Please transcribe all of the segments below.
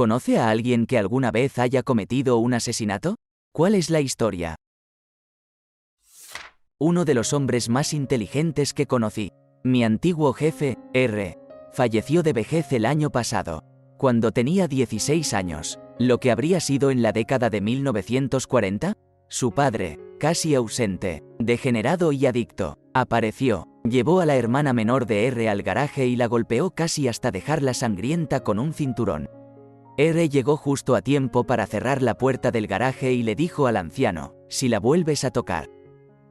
¿Conoce a alguien que alguna vez haya cometido un asesinato? ¿Cuál es la historia? Uno de los hombres más inteligentes que conocí. Mi antiguo jefe, R. Falleció de vejez el año pasado, cuando tenía 16 años, lo que habría sido en la década de 1940. Su padre, casi ausente, degenerado y adicto, apareció, llevó a la hermana menor de R al garaje y la golpeó casi hasta dejarla sangrienta con un cinturón. R llegó justo a tiempo para cerrar la puerta del garaje y le dijo al anciano: si la vuelves a tocar,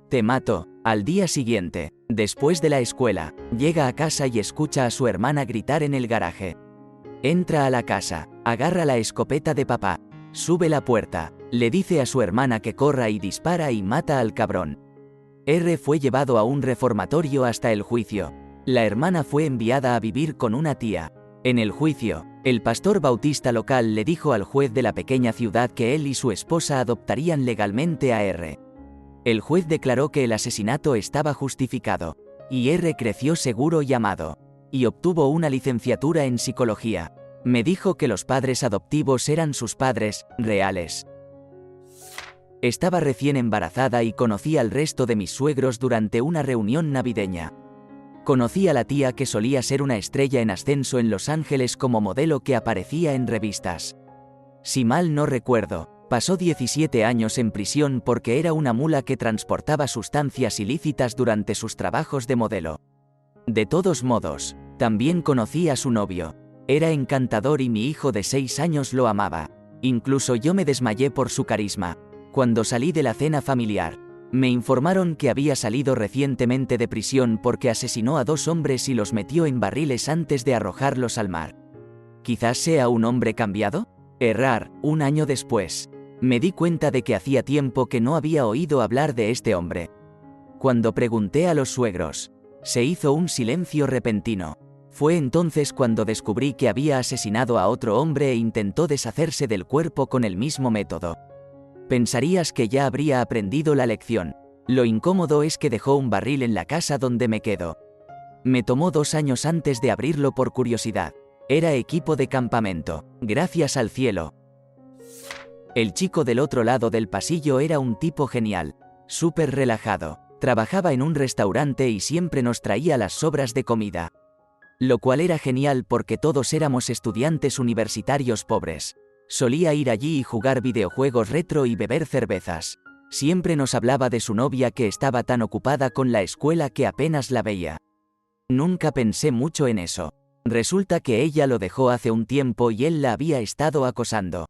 te mato. Al día siguiente, después de la escuela, llega a casa y escucha a su hermana gritar en el garaje. Entra a la casa, agarra la escopeta de papá, sube la puerta, le dice a su hermana que corra y dispara y mata al cabrón. R fue llevado a un reformatorio hasta el juicio. La hermana fue enviada a vivir con una tía. En el juicio, el pastor bautista local le dijo al juez de la pequeña ciudad que él y su esposa adoptarían legalmente a R. El juez declaró que el asesinato estaba justificado, y R creció seguro y amado, y obtuvo una licenciatura en psicología. Me dijo que los padres adoptivos eran sus padres reales. Estaba recién embarazada y conocí al resto de mis suegros durante una reunión navideña. Conocí a la tía que solía ser una estrella en ascenso en Los Ángeles como modelo que aparecía en revistas. Si mal no recuerdo, pasó 17 años en prisión porque era una mula que transportaba sustancias ilícitas durante sus trabajos de modelo. De todos modos, también conocí a su novio. Era encantador y mi hijo de 6 años lo amaba. Incluso yo me desmayé por su carisma. Cuando salí de la cena familiar, me informaron que había salido recientemente de prisión porque asesinó a 2 hombres y los metió en barriles antes de arrojarlos al mar. ¿Quizás sea un hombre cambiado? Errar. Un año después, me di cuenta de que hacía tiempo que no había oído hablar de este hombre. Cuando pregunté a los suegros, se hizo un silencio repentino. Fue entonces cuando descubrí que había asesinado a otro hombre e intentó deshacerse del cuerpo con el mismo método. Pensarías que ya habría aprendido la lección. Lo incómodo es que dejó un barril en la casa donde me quedo. Me tomó 2 años antes de abrirlo por curiosidad. Era equipo de campamento. Gracias al cielo. El chico del otro lado del pasillo era un tipo genial, súper relajado. Trabajaba en un restaurante y siempre nos traía las sobras de comida. Lo cual era genial porque todos éramos estudiantes universitarios pobres. Solía ir allí y jugar videojuegos retro y beber cervezas. Siempre nos hablaba de su novia que estaba tan ocupada con la escuela que apenas la veía. Nunca pensé mucho en eso. Resulta que ella lo dejó hace un tiempo y él la había estado acosando.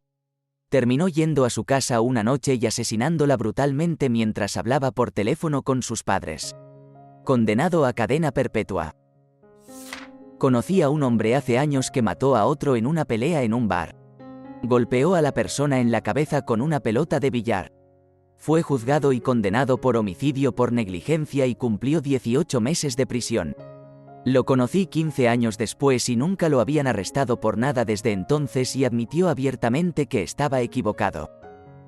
Terminó yendo a su casa una noche y asesinándola brutalmente mientras hablaba por teléfono con sus padres. Condenado a cadena perpetua. Conocí a un hombre hace años que mató a otro en una pelea en un bar. Golpeó a la persona en la cabeza con una pelota de billar. Fue juzgado y condenado por homicidio por negligencia y cumplió 18 meses de prisión. Lo conocí 15 años después y nunca lo habían arrestado por nada desde entonces y admitió abiertamente que estaba equivocado.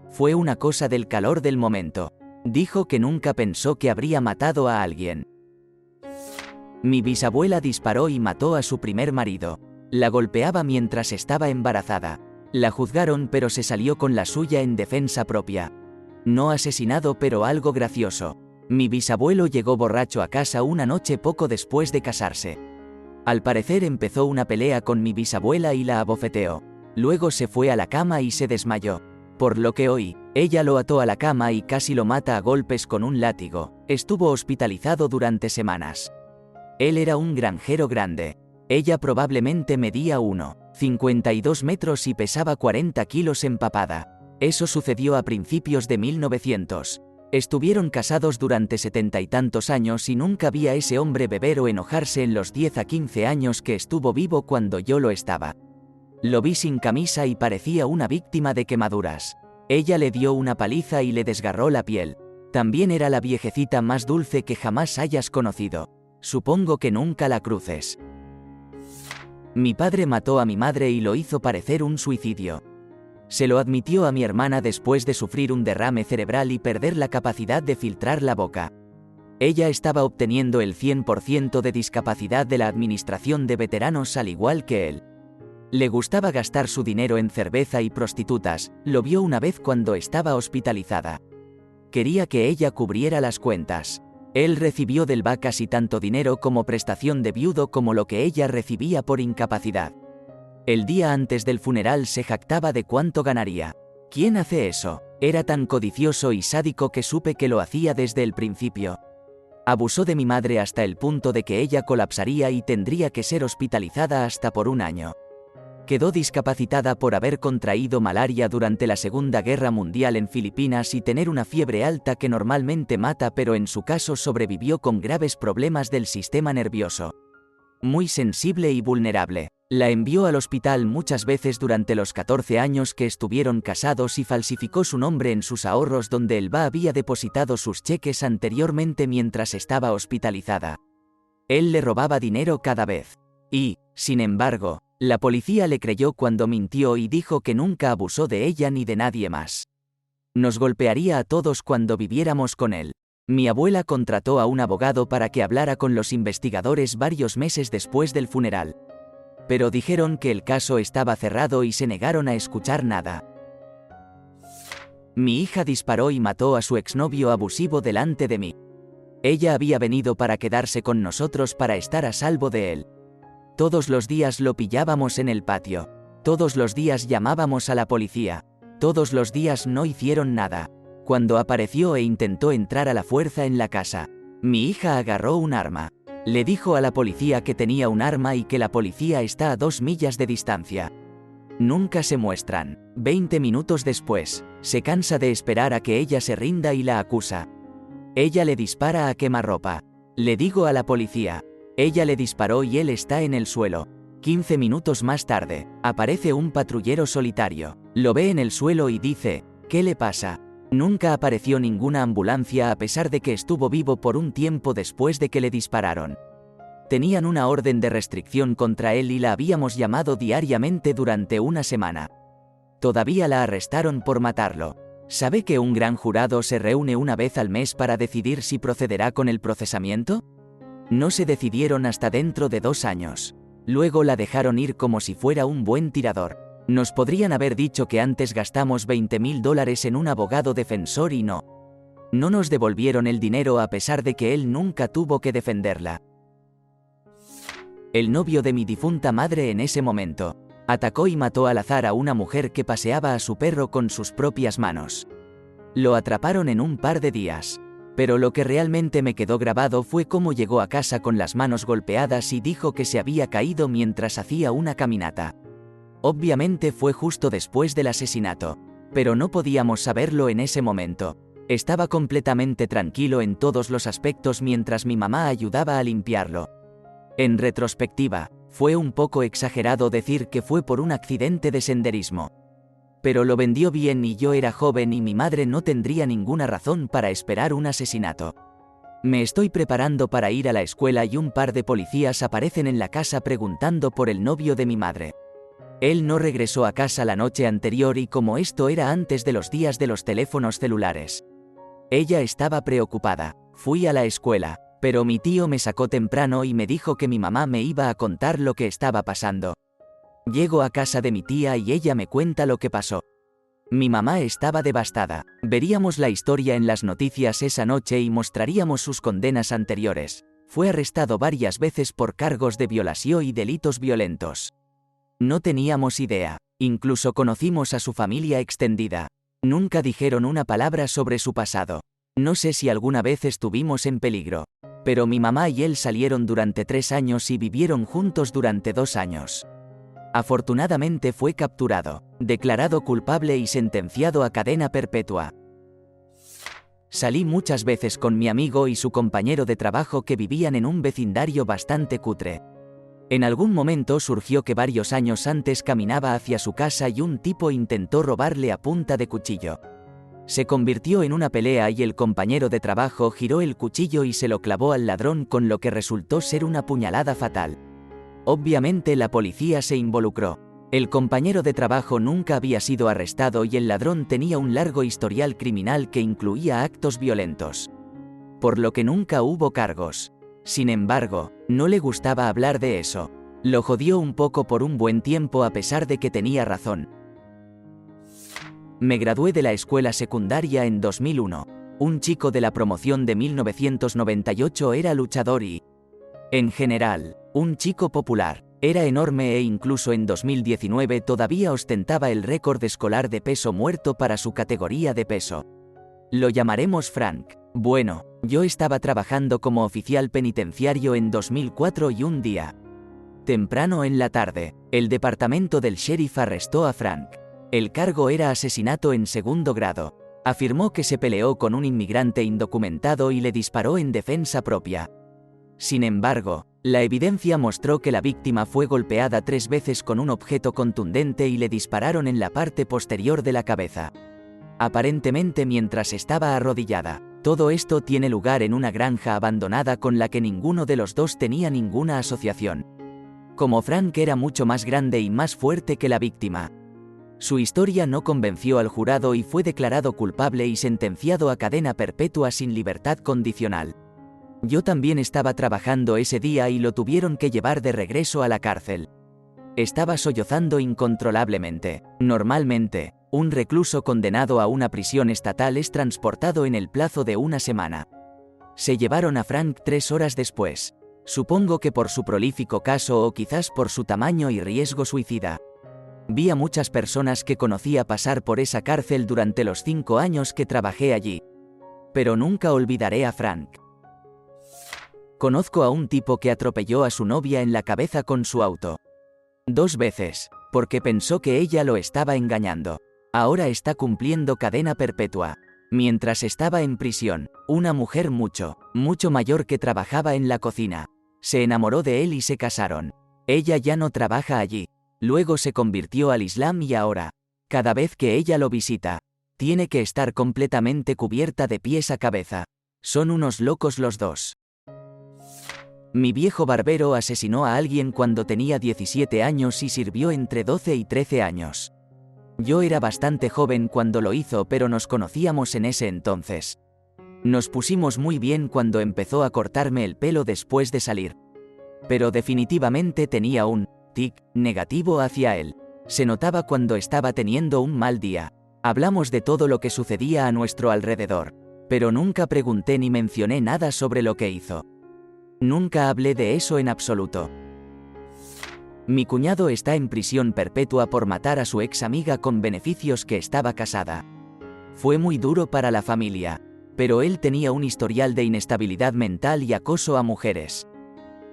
Fue una cosa del calor del momento. Dijo que nunca pensó que habría matado a alguien. Mi bisabuela disparó y mató a su primer marido. La golpeaba mientras estaba embarazada. La juzgaron pero se salió con la suya en defensa propia. No asesinado pero algo gracioso. Mi bisabuelo llegó borracho a casa una noche poco después de casarse. Al parecer empezó una pelea con mi bisabuela y la abofeteó. Luego se fue a la cama y se desmayó. Por lo que oí, ella lo ató a la cama y casi lo mata a golpes con un látigo. Estuvo hospitalizado durante semanas. Él era un granjero grande. Ella probablemente medía 1,52 metros y pesaba 40 kilos empapada. Eso sucedió a principios de 1900. Estuvieron casados durante 70 y tantos años y nunca vi a ese hombre beber o enojarse en los 10 a 15 años que estuvo vivo cuando yo lo estaba. Lo vi sin camisa y parecía una víctima de quemaduras. Ella le dio una paliza y le desgarró la piel. También era la viejecita más dulce que jamás hayas conocido. Supongo que nunca la cruces. Mi padre mató a mi madre y lo hizo parecer un suicidio. Se lo admitió a mi hermana después de sufrir un derrame cerebral y perder la capacidad de filtrar la boca. Ella estaba obteniendo el 100% de discapacidad de la administración de veteranos al igual que él. Le gustaba gastar su dinero en cerveza y prostitutas, lo vio una vez cuando estaba hospitalizada. Quería que ella cubriera las cuentas. Él recibió del VA casi tanto dinero como prestación de viudo como lo que ella recibía por incapacidad. El día antes del funeral se jactaba de cuánto ganaría. ¿Quién hace eso? Era tan codicioso y sádico que supe que lo hacía desde el principio. Abusó de mi madre hasta el punto de que ella colapsaría y tendría que ser hospitalizada hasta por un año. Quedó discapacitada por haber contraído malaria durante la Segunda Guerra Mundial en Filipinas y tener una fiebre alta que normalmente mata, pero en su caso sobrevivió con graves problemas del sistema nervioso. Muy sensible y vulnerable. La envió al hospital muchas veces durante los 14 años que estuvieron casados y falsificó su nombre en sus ahorros donde el VA había depositado sus cheques anteriormente mientras estaba hospitalizada. Él le robaba dinero cada vez. Y, sin embargo, la policía le creyó cuando mintió y dijo que nunca abusó de ella ni de nadie más. Nos golpearía a todos cuando viviéramos con él. Mi abuela contrató a un abogado para que hablara con los investigadores varios meses después del funeral. Pero dijeron que el caso estaba cerrado y se negaron a escuchar nada. Mi hija disparó y mató a su exnovio abusivo delante de mí. Ella había venido para quedarse con nosotros para estar a salvo de él. Todos los días lo pillábamos en el patio. Todos los días llamábamos a la policía. Todos los días no hicieron nada. Cuando apareció e intentó entrar a la fuerza en la casa, mi hija agarró un arma. Le dijo a la policía que tenía un arma y que la policía está a 2 millas de distancia. Nunca se muestran. 20 minutos después, se cansa de esperar a que ella se rinda y la acusa. Ella le dispara a quemarropa. Le digo a la policía. Ella le disparó y él está en el suelo. 15 minutos más tarde, aparece un patrullero solitario. Lo ve en el suelo y dice, ¿qué le pasa? Nunca apareció ninguna ambulancia a pesar de que estuvo vivo por un tiempo después de que le dispararon. Tenían una orden de restricción contra él y la habíamos llamado diariamente durante una semana. Todavía la arrestaron por matarlo. ¿Sabe que un gran jurado se reúne una vez al mes para decidir si procederá con el procesamiento? No se decidieron hasta dentro de 2 años. Luego la dejaron ir como si fuera un buen tirador. Nos podrían haber dicho que antes gastamos $20,000 en un abogado defensor y no. No nos devolvieron el dinero a pesar de que él nunca tuvo que defenderla. El novio de mi difunta madre en ese momento atacó y mató al azar a una mujer que paseaba a su perro con sus propias manos. Lo atraparon en un par de días. Pero lo que realmente me quedó grabado fue cómo llegó a casa con las manos golpeadas y dijo que se había caído mientras hacía una caminata. Obviamente fue justo después del asesinato, pero no podíamos saberlo en ese momento. Estaba completamente tranquilo en todos los aspectos mientras mi mamá ayudaba a limpiarlo. En retrospectiva, fue un poco exagerado decir que fue por un accidente de senderismo. Pero lo vendió bien y yo era joven y mi madre no tendría ninguna razón para esperar un asesinato. Me estoy preparando para ir a la escuela y un par de policías aparecen en la casa preguntando por el novio de mi madre. Él no regresó a casa la noche anterior y como esto era antes de los días de los teléfonos celulares. Ella estaba preocupada. Fui a la escuela, pero mi tío me sacó temprano y me dijo que mi mamá me iba a contar lo que estaba pasando. Llego a casa de mi tía y ella me cuenta lo que pasó. Mi mamá estaba devastada. Veríamos la historia en las noticias esa noche y mostraríamos sus condenas anteriores. Fue arrestado varias veces por cargos de violación y delitos violentos. No teníamos idea. Incluso conocimos a su familia extendida. Nunca dijeron una palabra sobre su pasado. No sé si alguna vez estuvimos en peligro. Pero mi mamá y él salieron durante 3 años y vivieron juntos durante 2 años. Afortunadamente fue capturado, declarado culpable y sentenciado a cadena perpetua. Salí muchas veces con mi amigo y su compañero de trabajo que vivían en un vecindario bastante cutre. En algún momento surgió que varios años antes caminaba hacia su casa y un tipo intentó robarle a punta de cuchillo. Se convirtió en una pelea y el compañero de trabajo giró el cuchillo y se lo clavó al ladrón, con lo que resultó ser una puñalada fatal. Obviamente la policía se involucró. El compañero de trabajo nunca había sido arrestado y el ladrón tenía un largo historial criminal que incluía actos violentos. Por lo que nunca hubo cargos. Sin embargo, no le gustaba hablar de eso. Lo jodió un poco por un buen tiempo a pesar de que tenía razón. Me gradué de la escuela secundaria en 2001. Un chico de la promoción de 1998 era luchador y, en general, un chico popular. Era enorme e incluso en 2019 todavía ostentaba el récord escolar de peso muerto para su categoría de peso. Lo llamaremos Frank. Bueno, yo estaba trabajando como oficial penitenciario en 2004 y un día, temprano en la tarde, el departamento del sheriff arrestó a Frank. El cargo era asesinato en segundo grado. Afirmó que se peleó con un inmigrante indocumentado y le disparó en defensa propia. Sin embargo, la evidencia mostró que la víctima fue golpeada 3 veces con un objeto contundente y le dispararon en la parte posterior de la cabeza, aparentemente mientras estaba arrodillada. Todo esto tiene lugar en una granja abandonada con la que ninguno de los dos tenía ninguna asociación. Como Frank era mucho más grande y más fuerte que la víctima, su historia no convenció al jurado y fue declarado culpable y sentenciado a cadena perpetua sin libertad condicional. Yo también estaba trabajando ese día y lo tuvieron que llevar de regreso a la cárcel. Estaba sollozando incontrolablemente. Normalmente, un recluso condenado a una prisión estatal es transportado en el plazo de una semana. Se llevaron a Frank 3 horas después. Supongo que por su prolífico caso o quizás por su tamaño y riesgo suicida. Vi a muchas personas que conocía pasar por esa cárcel durante los 5 años que trabajé allí. Pero nunca olvidaré a Frank. Conozco a un tipo que atropelló a su novia en la cabeza con su auto. 2 veces, porque pensó que ella lo estaba engañando. Ahora está cumpliendo cadena perpetua. Mientras estaba en prisión, una mujer mucho mayor que trabajaba en la cocina, se enamoró de él y se casaron. Ella ya no trabaja allí. Luego se convirtió al Islam y ahora, cada vez que ella lo visita, tiene que estar completamente cubierta de pies a cabeza. Son unos locos los dos. Mi viejo barbero asesinó a alguien cuando tenía 17 años y sirvió entre 12 y 13 años. Yo era bastante joven cuando lo hizo, pero nos conocíamos en ese entonces. Nos pusimos muy bien cuando empezó a cortarme el pelo después de salir. Pero definitivamente tenía un tic negativo hacia él. Se notaba cuando estaba teniendo un mal día. Hablamos de todo lo que sucedía a nuestro alrededor, pero nunca pregunté ni mencioné nada sobre lo que hizo. Nunca hablé de eso en absoluto. Mi cuñado está en prisión perpetua por matar a su ex amiga con beneficios que estaba casada. Fue muy duro para la familia, pero él tenía un historial de inestabilidad mental y acoso a mujeres.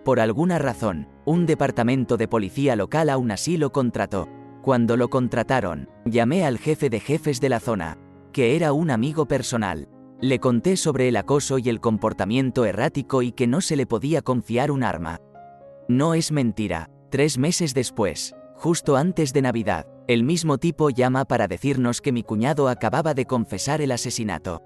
Por alguna razón, un departamento de policía local aún así lo contrató. Cuando lo contrataron, llamé al jefe de jefes de la zona, que era un amigo personal. Le conté sobre el acoso y el comportamiento errático y que no se le podía confiar un arma. No es mentira. 3 meses después, justo antes de Navidad, el mismo tipo llama para decirnos que mi cuñado acababa de confesar el asesinato.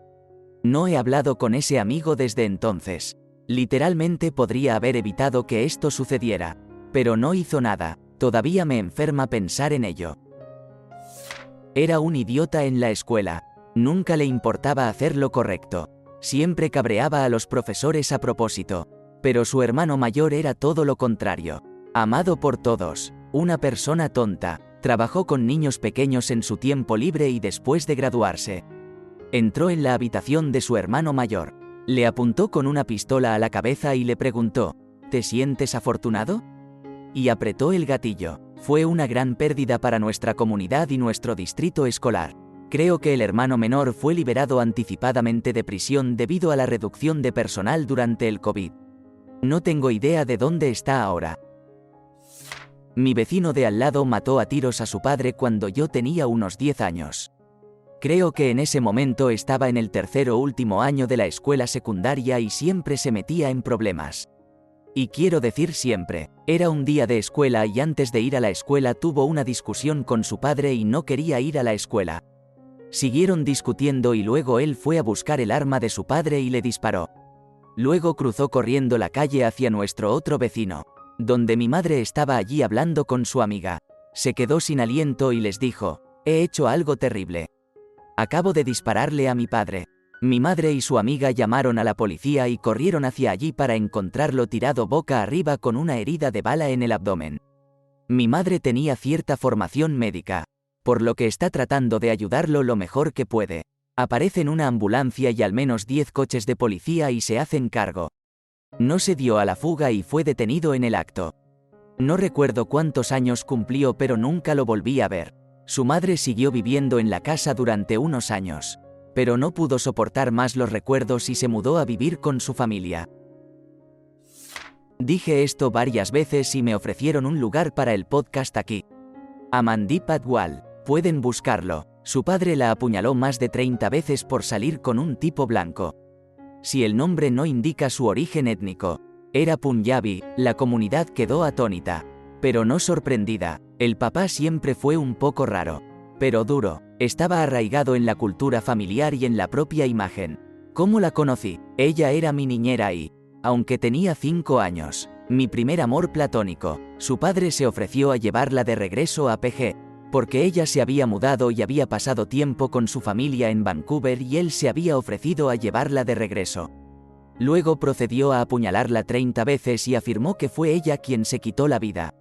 No he hablado con ese amigo desde entonces. Literalmente podría haber evitado que esto sucediera, pero no hizo nada. Todavía me enferma pensar en ello. Era un idiota en la escuela. Nunca le importaba hacer lo correcto. Siempre cabreaba a los profesores a propósito. Pero su hermano mayor era todo lo contrario. Amado por todos. Una persona tonta. Trabajó con niños pequeños en su tiempo libre y después de graduarse, entró en la habitación de su hermano mayor. Le apuntó con una pistola a la cabeza y le preguntó, ¿te sientes afortunado? Y apretó el gatillo. Fue una gran pérdida para nuestra comunidad y nuestro distrito escolar. Creo que el hermano menor fue liberado anticipadamente de prisión debido a la reducción de personal durante el COVID. No tengo idea de dónde está ahora. Mi vecino de al lado mató a tiros a su padre cuando yo tenía unos 10 años. Creo que en ese momento estaba en el 3.º último año de la escuela secundaria y siempre se metía en problemas. Y quiero decir siempre, era un día de escuela y antes de ir a la escuela tuvo una discusión con su padre y no quería ir a la escuela. Siguieron discutiendo y luego él fue a buscar el arma de su padre y le disparó. Luego cruzó corriendo la calle hacia nuestro otro vecino, donde mi madre estaba allí hablando con su amiga. Se quedó sin aliento y les dijo, he hecho algo terrible. Acabo de dispararle a mi padre. Mi madre y su amiga llamaron a la policía y corrieron hacia allí para encontrarlo tirado boca arriba con una herida de bala en el abdomen. Mi madre tenía cierta formación médica, por lo que está tratando de ayudarlo lo mejor que puede. Aparecen una ambulancia y al menos 10 coches de policía y se hacen cargo. No se dio a la fuga y fue detenido en el acto. No recuerdo cuántos años cumplió, pero nunca lo volví a ver. Su madre siguió viviendo en la casa durante unos años, pero no pudo soportar más los recuerdos y se mudó a vivir con su familia. Dije esto varias veces y me ofrecieron un lugar para el podcast aquí. Amandeep Adwal, pueden buscarlo. Su padre la apuñaló más de 30 veces por salir con un tipo blanco. Si el nombre no indica su origen étnico, era punjabi, la comunidad quedó atónita, pero no sorprendida. El papá siempre fue un poco raro, pero duro, estaba arraigado en la cultura familiar y en la propia imagen. ¿Cómo la conocí? Ella era mi niñera y, aunque tenía 5 años, mi primer amor platónico, su padre se ofreció a llevarla de regreso a PG, porque ella se había mudado y había pasado tiempo con su familia en Vancouver y él se había ofrecido a llevarla de regreso. Luego procedió a apuñalarla 30 veces y afirmó que fue ella quien se quitó la vida.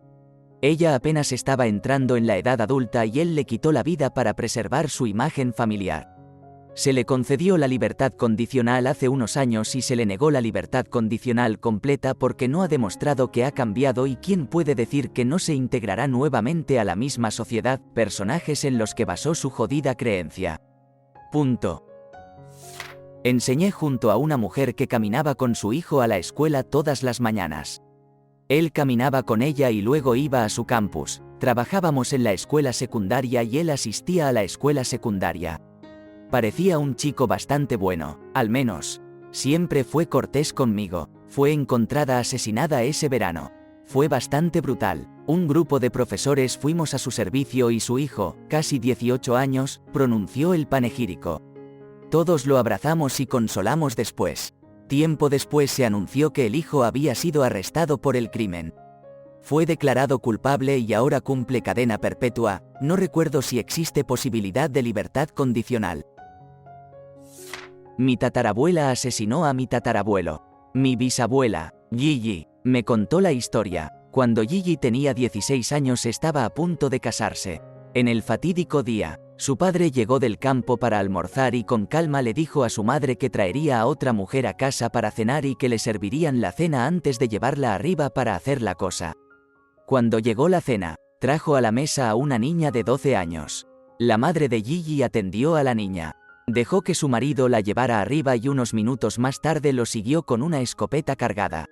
Ella apenas estaba entrando en la edad adulta y él le quitó la vida para preservar su imagen familiar. Se le concedió la libertad condicional hace unos años y se le negó la libertad condicional completa porque no ha demostrado que ha cambiado y quién puede decir que no se integrará nuevamente a la misma sociedad, personajes en los que basó su jodida creencia. Punto. Enseñé junto a una mujer que caminaba con su hijo a la escuela todas las mañanas. Él caminaba con ella y luego iba a su campus. Trabajábamos en la escuela secundaria y él asistía a la escuela secundaria. Parecía un chico bastante bueno, al menos. Siempre fue cortés conmigo. Fue encontrada asesinada ese verano. Fue bastante brutal. Un grupo de profesores fuimos a su servicio y su hijo, casi 18 años, pronunció el panegírico. Todos lo abrazamos y consolamos después. Tiempo después se anunció que el hijo había sido arrestado por el crimen. Fue declarado culpable y ahora cumple cadena perpetua. No recuerdo si existe posibilidad de libertad condicional. Mi tatarabuela asesinó a mi tatarabuelo. Mi bisabuela, Gigi, me contó la historia. Cuando Gigi tenía 16 años estaba a punto de casarse. En el fatídico día, su padre llegó del campo para almorzar y con calma le dijo a su madre que traería a otra mujer a casa para cenar y que le servirían la cena antes de llevarla arriba para hacer la cosa. Cuando llegó la cena, trajo a la mesa a una niña de 12 años. La madre de Gigi atendió a la niña. Dejó que su marido la llevara arriba y unos minutos más tarde lo siguió con una escopeta cargada.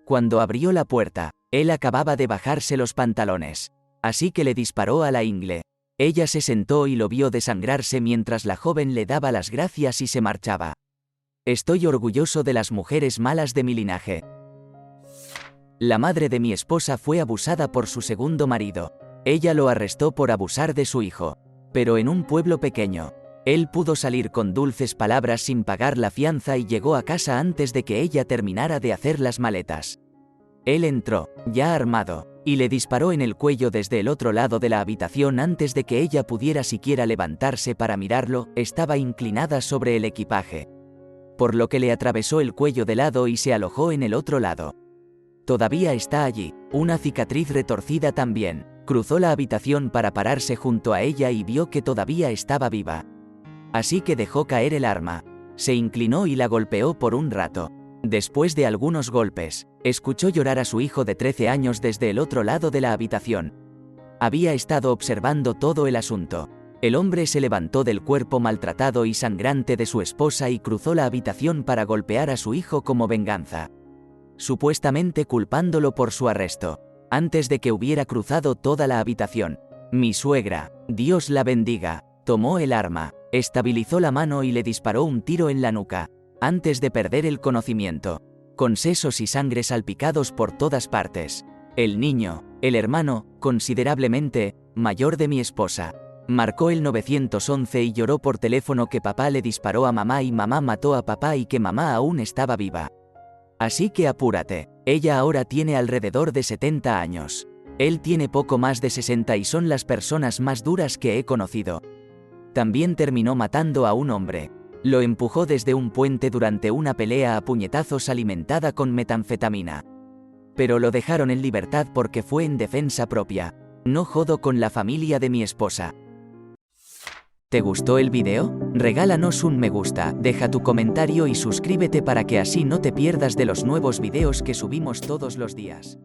Cuando abrió la puerta, él acababa de bajarse los pantalones. Así que le disparó a la ingle. Ella se sentó y lo vio desangrarse mientras la joven le daba las gracias y se marchaba. Estoy orgulloso de las mujeres malas de mi linaje. La madre de mi esposa fue abusada por su segundo marido. Ella lo arrestó por abusar de su hijo. Pero en un pueblo pequeño. Él pudo salir con dulces palabras sin pagar la fianza y llegó a casa antes de que ella terminara de hacer las maletas. Él entró, ya armado, y le disparó en el cuello desde el otro lado de la habitación antes de que ella pudiera siquiera levantarse para mirarlo. Estaba inclinada sobre el equipaje, por lo que le atravesó el cuello de lado y se alojó en el otro lado. Todavía está allí, una cicatriz retorcida también. Cruzó la habitación para pararse junto a ella y vio que todavía estaba viva. Así que dejó caer el arma. Se inclinó y la golpeó por un rato. Después de algunos golpes, escuchó llorar a su hijo de 13 años desde el otro lado de la habitación. Había estado observando todo el asunto. El hombre se levantó del cuerpo maltratado y sangrante de su esposa y cruzó la habitación para golpear a su hijo como venganza, supuestamente culpándolo por su arresto. Antes de que hubiera cruzado toda la habitación, mi suegra, Dios la bendiga, tomó el arma, estabilizó la mano y le disparó un tiro en la nuca, antes de perder el conocimiento, con sesos y sangre salpicados por todas partes. El niño, el hermano, considerablemente mayor de mi esposa, marcó el 911 y lloró por teléfono que papá le disparó a mamá y mamá mató a papá y que mamá aún estaba viva. Así que apúrate, ella ahora tiene alrededor de 70 años. Él tiene poco más de 60 y son las personas más duras que he conocido. También terminó matando a un hombre. Lo empujó desde un puente durante una pelea a puñetazos alimentada con metanfetamina. Pero lo dejaron en libertad porque fue en defensa propia. No jodo con la familia de mi esposa. ¿Te gustó el video? Regálanos un me gusta, deja tu comentario y suscríbete para que así no te pierdas de los nuevos videos que subimos todos los días.